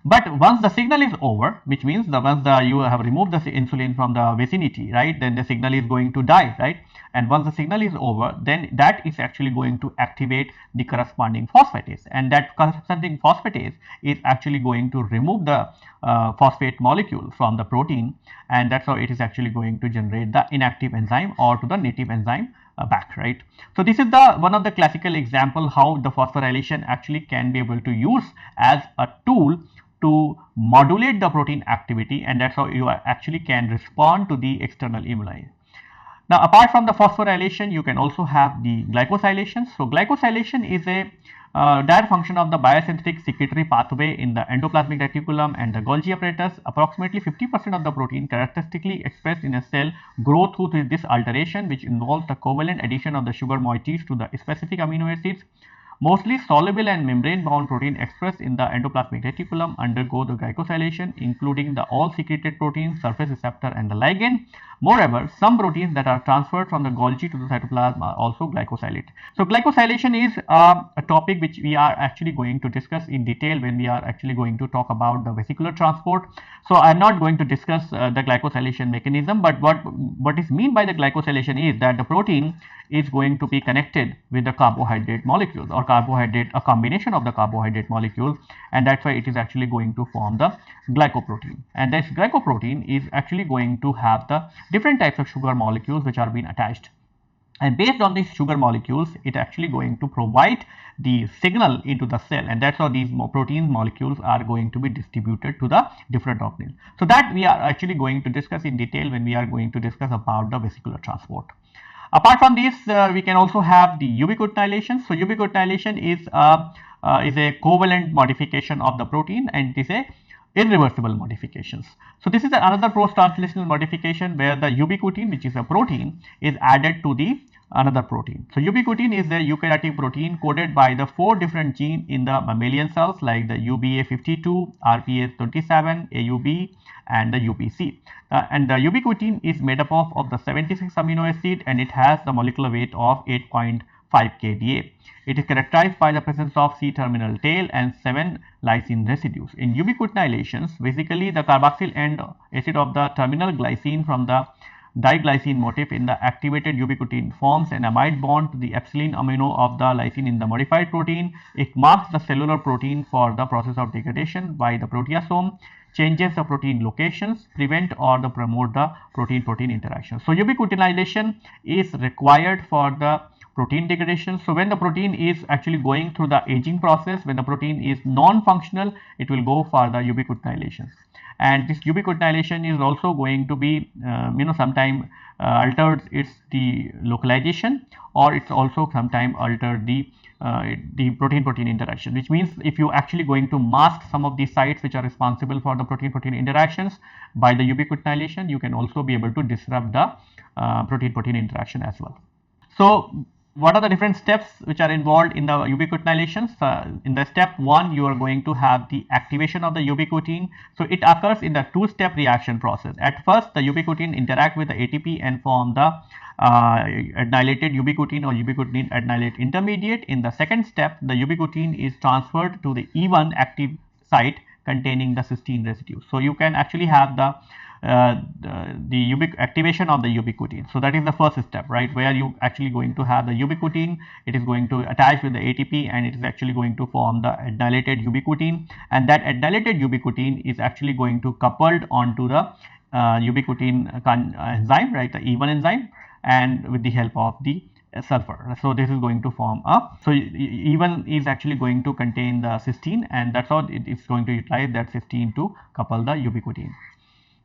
But once the signal is over, which means once you have removed the insulin from the vicinity, right, then the signal is going to die, right? And once the signal is over, then that is actually going to activate the corresponding phosphatase, and that corresponding phosphatase is actually going to remove the phosphate molecule from the protein, and that's how it is actually going to generate the inactive enzyme or to the native enzyme back, right? So this is one of the classical example how the phosphorylation actually can be able to use as a tool to modulate the protein activity, and that's how you actually can respond to the external stimuli. Now, apart from the phosphorylation, you can also have the glycosylation. So glycosylation is a direct function of the biosynthetic secretory pathway in the endoplasmic reticulum and the Golgi apparatus. Approximately 50% of the protein characteristically expressed in a cell grow through this alteration, which involves the covalent addition of the sugar moieties to the specific amino acids. Mostly soluble and membrane-bound protein expressed in the endoplasmic reticulum undergo the glycosylation, including the all secreted proteins, surface receptor, and the ligand. Moreover, some proteins that are transferred from the Golgi to the cytoplasm are also glycosylated. So glycosylation is a topic which we are actually going to discuss in detail when we are actually going to talk about the vesicular transport. So I am not going to discuss the glycosylation mechanism, but what is meant by the glycosylation is that the protein is going to be connected with the carbohydrate molecules or a combination of the carbohydrate molecules, and that's why it is actually going to form the glycoprotein. And this glycoprotein is actually going to have the different types of sugar molecules which are being attached, and based on these sugar molecules, it actually going to provide the signal into the cell, and that's how these protein molecules are going to be distributed to the different organelles. So that we are actually going to discuss in detail when we are going to discuss about the vesicular transport. Apart from this, we can also have the ubiquitination. So ubiquitination is a covalent modification of the protein, and it is a irreversible modifications. So this is another post-translational modification where the ubiquitin, which is a protein, is added to the another protein. So ubiquitin is a eukaryotic protein coded by the 4 different genes in the mammalian cells like the UBA52, RPS27, AUB and the UPC. And the ubiquitin is made up of the 76 amino acid, and it has the molecular weight of 8.5 kDa. It is characterized by the presence of C-terminal tail and 7 lysine residues. In ubiquitinations, basically the carboxyl end acid of the terminal glycine from the diglycine motif in the activated ubiquitin forms an amide bond to the epsilon amino of the lysine in the modified protein. It marks the cellular protein for the process of degradation by the proteasome, changes the protein locations, prevent or the promote the protein-protein interaction. So ubiquitination is required for the protein degradation. So when the protein is actually going through the aging process, when the protein is non-functional, it will go for the ubiquitination. And this ubiquitination is also going to be sometime altered its the localization, or it's also sometime altered the protein-protein interaction, which means if you actually going to mask some of these sites which are responsible for the protein-protein interactions by the ubiquitination, you can also be able to disrupt the protein-protein interaction as well. So what are the different steps which are involved in the ubiquitinations? In the step 1, you are going to have the activation of the ubiquitin. So it occurs in the 2-step reaction process. At first, the ubiquitin interact with the ATP and form the adenylated ubiquitin or ubiquitin adenylate intermediate. In the second step, the ubiquitin is transferred to the E1 active site containing the cysteine residue. So you can actually have the activation of the ubiquitin. So that is the first step, right, where you actually going to have the ubiquitin. It is going to attach with the ATP and it is actually going to form the adenylated ubiquitin, and that adenylated ubiquitin is actually going to coupled onto the ubiquitin enzyme, right, the E1 enzyme, and with the help of the sulfur. So this is going to form up. So E1 is actually going to contain the cysteine, and that's how it is going to utilize that cysteine to couple the ubiquitin.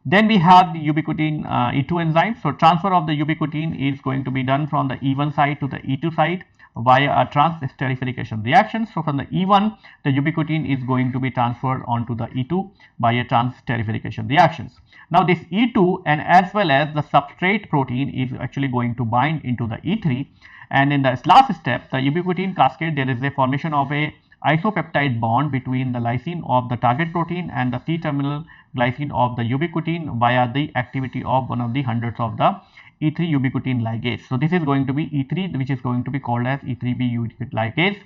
Then we have the ubiquitin E2 enzyme. So transfer of the ubiquitin is going to be done from the E1 side to the E2 side via a trans-esterification reaction. So from the E1, the ubiquitin is going to be transferred onto the E2 by a trans-esterification reactions. Now this E2 and as well as the substrate protein is actually going to bind into the E3, and in the last step, the ubiquitin cascade, there is a formation of a isopeptide bond between the lysine of the target protein and the C-terminal glycine of the ubiquitin via the activity of one of the hundreds of the E3 ubiquitin ligase. So this is going to be E3, which is going to be called as E3B ubiquitin ligase,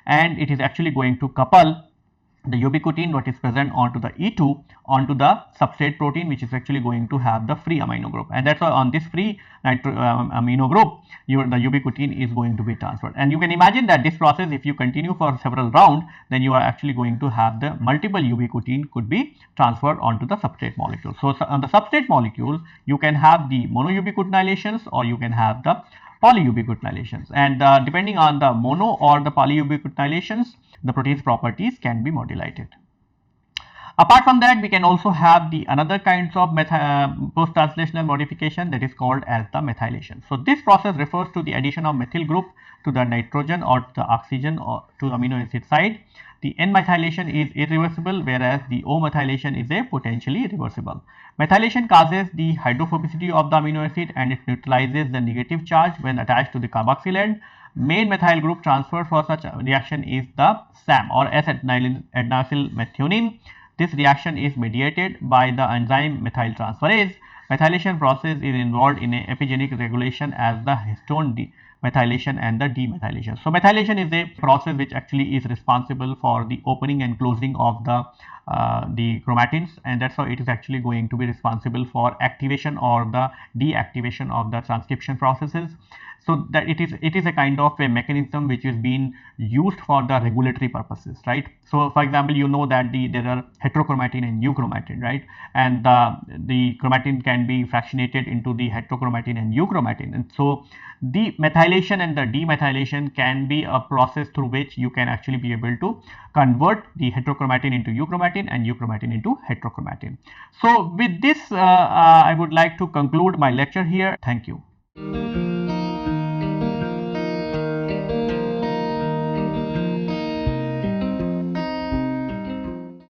and it is actually going to couple the ubiquitin what is present onto the E2 onto the substrate protein, which is actually going to have the free amino group, and that's why on this free amino group the ubiquitin is going to be transferred. And you can imagine that this process, if you continue for several rounds, then you are actually going to have the multiple ubiquitin could be transferred onto the substrate molecule. So on the substrate molecule you can have the monoubiquitinations or you can have the polyubiquitinations, and depending on the mono or the polyubiquitinations, the protein's properties can be modulated. Apart from that, we can also have the another kinds of post-translational modification that is called as the methylation. So this process refers to the addition of methyl group to the nitrogen or the oxygen or to amino acid side. The N-methylation is irreversible, whereas the O-methylation is a potentially reversible. Methylation causes the hydrophobicity of the amino acid and it neutralizes the negative charge when attached to the carboxyl end. Main methyl group transferred for such a reaction is the SAM or S-adenosylmethionine. This reaction is mediated by the enzyme methyltransferase. Methylation process is involved in a epigenetic regulation as the histone methylation and the demethylation. So methylation is a process which actually is responsible for the opening and closing of the chromatins, and that's how it is actually going to be responsible for activation or the deactivation of the transcription processes. So that it is a kind of a mechanism which is being used for the regulatory purposes, right? So for example, you know that there are heterochromatin and euchromatin, right? And the chromatin can be fractionated into the heterochromatin and euchromatin, and so the methylation and the demethylation can be a process through which you can actually be able to convert the heterochromatin into euchromatin and euchromatin into heterochromatin. So with this I would like to conclude my lecture here. Thank you.